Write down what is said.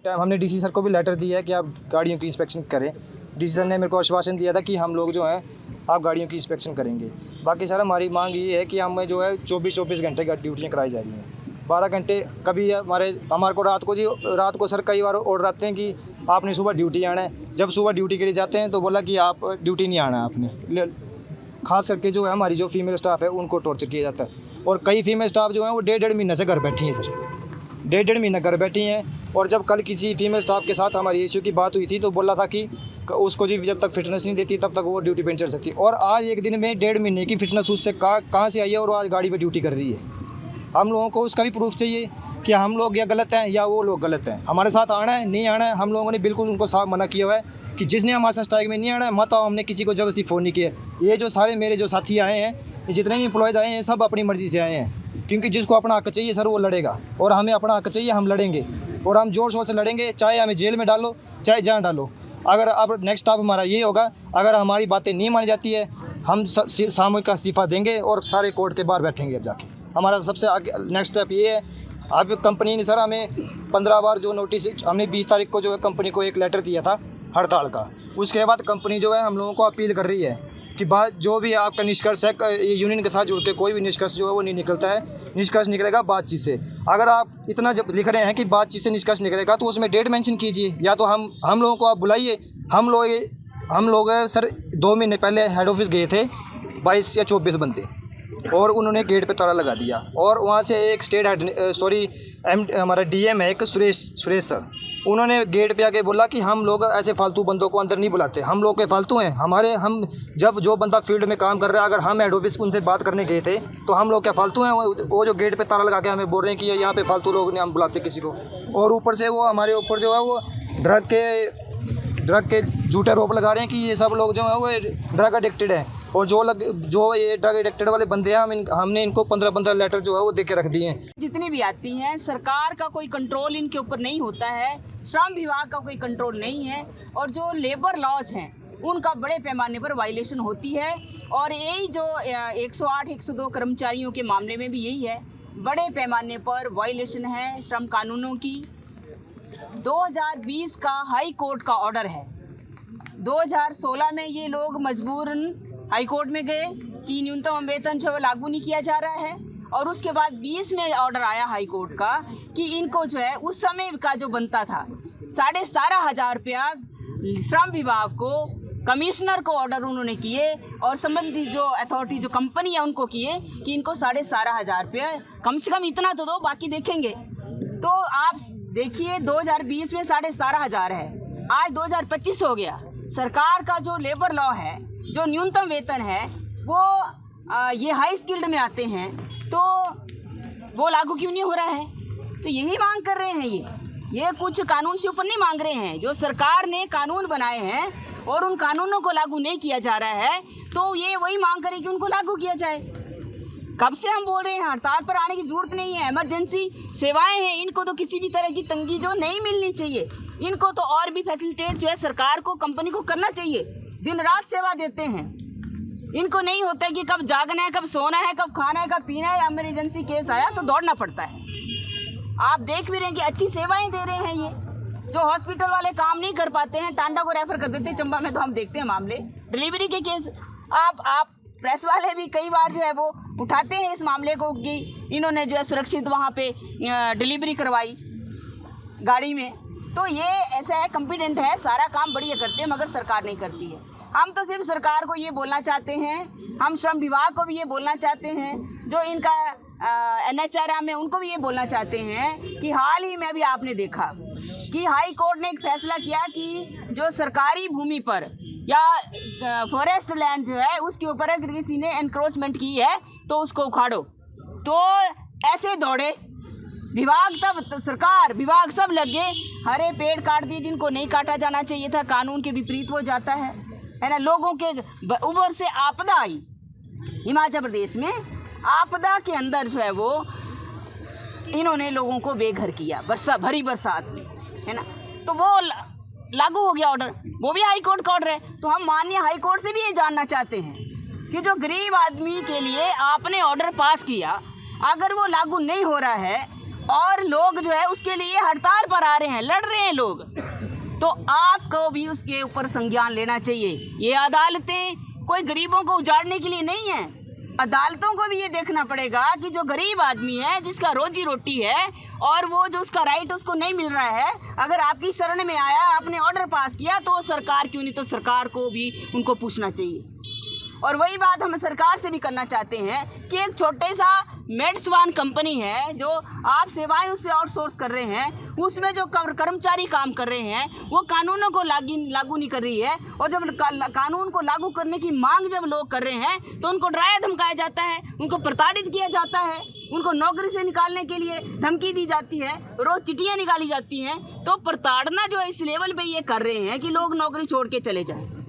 Time हमने DC sir को भी लेटर दिया है कि आप गाड़ियों की इंस्पेक्शन करें। डीसी सर ने मेरे को आश्वासन दिया था कि हम लोग जो हैं आप गाड़ियों की इंस्पेक्शन करेंगे। बाकी सर हमारी मांग ये है कि हमें जो है 24-24 घंटे का ड्यूटियाँ कराई जा रही हैं। 12 घंटे कभी हमारे को रात को सर कई बार ऑर्डर आते हैं कि आपने सुबह ड्यूटी आना है। जब सुबह ड्यूटी के लिए जाते हैं तो बोला कि आप ड्यूटी नहीं आना है आपने। खास करके जो है हमारी जो फीमेल स्टाफ है उनको टॉर्चर किया जाता है। और कई फीमेल स्टाफ जो हैं वो डेढ़ महीने से घर बैठी हैं सर, डेढ़ महीना घर बैठी हैं। और जब कल किसी फीमेल स्टाफ के साथ हमारी इश्यू की बात हुई थी तो बोला था कि उसको जी जब तक फिटनेस नहीं देती तब तक वो ड्यूटी पे नहीं चढ़ सकती। और आज एक दिन में 1.5 महीने की फिटनेस उससे कहाँ से आई है और वो आज गाड़ी पे ड्यूटी कर रही है। हम लोगों को उसका भी प्रूफ चाहिए कि हम लोग या गलत हैं या वो लोग गलत हैं। हमारे साथ आना है नहीं आना है, हम लोगों ने बिल्कुल उनको साफ मना किया हुआ है कि जिसने हमारे साथ स्ट्राइक में नहीं आना है मत आओ। हमने किसी को ज़बरदस्ती फ़ोन नहीं किया। ये जो सारे मेरे जो साथी आए हैं, ये जितने भी एम्प्लॉयज़ आए हैं सब अपनी मर्ज़ी से आए हैं, क्योंकि जिसको अपना हक चाहिए सर वो लड़ेगा और हमें अपना हक चाहिए, हम लड़ेंगे और हम जोर शोर से लड़ेंगे, चाहे हमें जेल में डालो चाहे जहाँ डालो। अगर अब नेक्स्ट स्टेप हमारा ये होगा, अगर हमारी बातें नहीं मानी जाती है हम सामूहिक का इस्तीफ़ा देंगे और सारे कोर्ट के बाहर बैठेंगे। अब जाके हमारा सबसे आगे नेक्स्ट स्टेप ये है। अब कंपनी ने सर हमें 15 बार जो नोटिस, हमने 20 तारीख को जो है कंपनी को एक लेटर दिया था हड़ताल का। उसके बाद कंपनी जो है हम लोगों को अपील कर रही है कि बात जो भी आपका निष्कर्ष है, यूनियन के साथ जुड़ के कोई भी निष्कर्ष जो है वो नहीं निकलता है। निष्कर्ष निकलेगा बातचीत से। अगर आप इतना जब लिख रहे हैं कि बातचीत से निष्कर्ष निकलेगा तो उसमें डेट मेंशन कीजिए, या तो हम लोगों को आप बुलाइए। हम लोग सर 2 महीने पहले हेड ऑफिस गए थे, 22 या 24 बंदे, और उन्होंने गेट पे ताला लगा दिया। और वहाँ से एक स्टेट हेड हमारा डीएम है एक सुरेश सर, उन्होंने गेट पे आके बोला कि हम लोग ऐसे फालतू बंदों को अंदर नहीं बुलाते, हम लोग के फालतू हैं। हम जब जो बंदा फील्ड में काम कर रहा है, अगर हम हेड ऑफिस उनसे बात करने गए थे तो हम लोग क्या फालतू हैं? वो जो गेट पे ताला लगा के हमें बोल रहे हैं कि यहाँ पे फालतू लोग नहीं हम बुलाते किसी को। और ऊपर से वो हमारे ऊपर जो है वो ड्रग के झूठे आरोप लगा रहे हैं कि ये सब लोग जो है वो ड्रग एडिक्टेड है। और जो ये ड्रग एडिक्टेड वाले बंदे हैं हमने इनको 15 लेटर जो है वो दे के रख दिए हैं। जितनी भी आती हैं, सरकार का कोई कंट्रोल इनके ऊपर नहीं होता है, श्रम विभाग का कोई कंट्रोल नहीं है, और जो लेबर लॉज हैं उनका बड़े पैमाने पर वायलेशन होती है। और यही जो 108, 102 कर्मचारियों के मामले में भी यही है, बड़े पैमाने पर वायलेशन है श्रम कानूनों की। 2020 का हाई कोर्ट का ऑर्डर है, 2016 में ये लोग मजबूरन हाई कोर्ट में गए कि न्यूनतम वेतन जो है लागू नहीं किया जा रहा है। और उसके बाद 20 में ऑर्डर आया हाई कोर्ट का कि इनको जो है उस समय का जो बनता था 17,500 रुपया श्रम विभाग को, कमिश्नर को ऑर्डर उन्होंने किए और संबंधित जो अथॉरिटी जो कंपनी है उनको किए कि इनको 17,500 रुपया कम से कम इतना तो दो, बाकी देखेंगे। तो आप देखिए 2020 में 17,500 है, आज 2025 हो गया। सरकार का जो लेबर लॉ है, जो न्यूनतम वेतन है वो ये हाई स्किल्ड में आते हैं तो वो लागू क्यों नहीं हो रहा है? तो यही मांग कर रहे हैं। ये कुछ कानून से ऊपर नहीं मांग रहे हैं। जो सरकार ने कानून बनाए हैं और उन कानूनों को लागू नहीं किया जा रहा है तो ये वही मांग करें कि उनको लागू किया जाए। कब से हम बोल रहे हैं हड़ताल पर आने की जरूरत नहीं है। इमरजेंसी सेवाएं हैं, इनको तो किसी भी तरह की तंगी जो नहीं मिलनी चाहिए, इनको तो और भी फैसिलिटेट जो है सरकार को, कंपनी को करना चाहिए। दिन रात सेवा देते हैं, इनको नहीं होता है कि कब जागना है, कब सोना है, कब खाना है, कब पीना है। इमरजेंसी केस आया तो दौड़ना पड़ता है। आप देख भी रहे हैं कि अच्छी सेवाएं दे रहे हैं। ये जो हॉस्पिटल वाले काम नहीं कर पाते हैं, टांडा को रेफर कर देते हैं। चंबा में तो हम देखते हैं मामले, डिलीवरी के केस। आप प्रेस वाले भी कई बार जो है वो उठाते हैं इस मामले को कि इन्होंने जो है सुरक्षित वहाँ पे डिलीवरी करवाई गाड़ी में। तो ये ऐसा है, कॉम्पिटेंट है, सारा काम बढ़िया करते हैं, मगर सरकार नहीं करती है। हम तो सिर्फ सरकार को ये बोलना चाहते हैं, हम श्रम विभाग को भी ये बोलना चाहते हैं, जो इनका NHRM है उनको भी ये बोलना चाहते हैं कि हाल ही में अभी आपने देखा कि हाई कोर्ट ने एक फैसला किया कि जो सरकारी भूमि पर या फॉरेस्ट लैंड जो है उसके ऊपर अगर किसी ने एनक्रोचमेंट की है तो उसको उखाड़ो। तो ऐसे दौड़े विभाग, तब सरकार विभाग सब लग गए, हरे पेड़ काट दिए जिनको नहीं काटा जाना चाहिए था, कानून के विपरीत वो जाता है ना। लोगों के ऊपर से आपदा आई, हिमाचल प्रदेश में आपदा के अंदर जो है वो इन्होंने लोगों को बेघर किया, भरी बरसात में, है ना। तो वो लागू हो गया ऑर्डर, वो भी हाई कोर्ट का ऑर्डर है। तो हम माननीय हाई कोर्ट से भी ये जानना चाहते हैं कि जो गरीब आदमी के लिए आपने ऑर्डर पास किया, अगर वो लागू नहीं हो रहा है तो क्या वो गरीब आदमी जो है उसको जो है वो न्याय मिलना चाहिए? इनको नहीं होता है कि कब जागना है, कब सोना है, कब पीना है। इमरजेंसी केस आया तो दौड़ना पड़ता है। आप देख भी रहे हैं कि अच्छी सेवाएं दे रहे हैं। ये जो और लोग जो है उसके लिए हड़ताल पर आ रहे हैं, लड़ रहे हैं लोग, तो आपको भी उसके ऊपर संज्ञान लेना चाहिए। ये अदालतें कोई गरीबों को उजाड़ने के लिए नहीं है। अदालतों को भी ये देखना पड़ेगा कि जो गरीब आदमी है, जिसका रोजी रोटी है और वो जो उसका राइट उसको नहीं मिल रहा है, अगर आपकी शरण में आया, आपने ऑर्डर पास किया, तो सरकार क्यों नहीं, तो सरकार को भी उनको पूछना चाहिए। और वही बात हम सरकार से भी करना चाहते हैं कि एक छोटे सा मेड्सवान कंपनी है जो आप सेवाएं उससे आउटसोर्स कर रहे हैं, उसमें जो कर्मचारी काम कर रहे हैं वो कानूनों को लागू नहीं कर रही है, और जब कानून को लागू करने की मांग जब लोग कर रहे हैं तो उनको डराया धमकाया जाता है, उनको प्रताड़ित किया जाता है, उनको नौकरी से निकालने के लिए धमकी दी जाती है, रोज़ चिट्ठियाँ निकाली जाती हैं। तो प्रताड़ना जो है इस लेवल पे ये कर रहे हैं कि लोग नौकरी छोड़ के चले जाएं।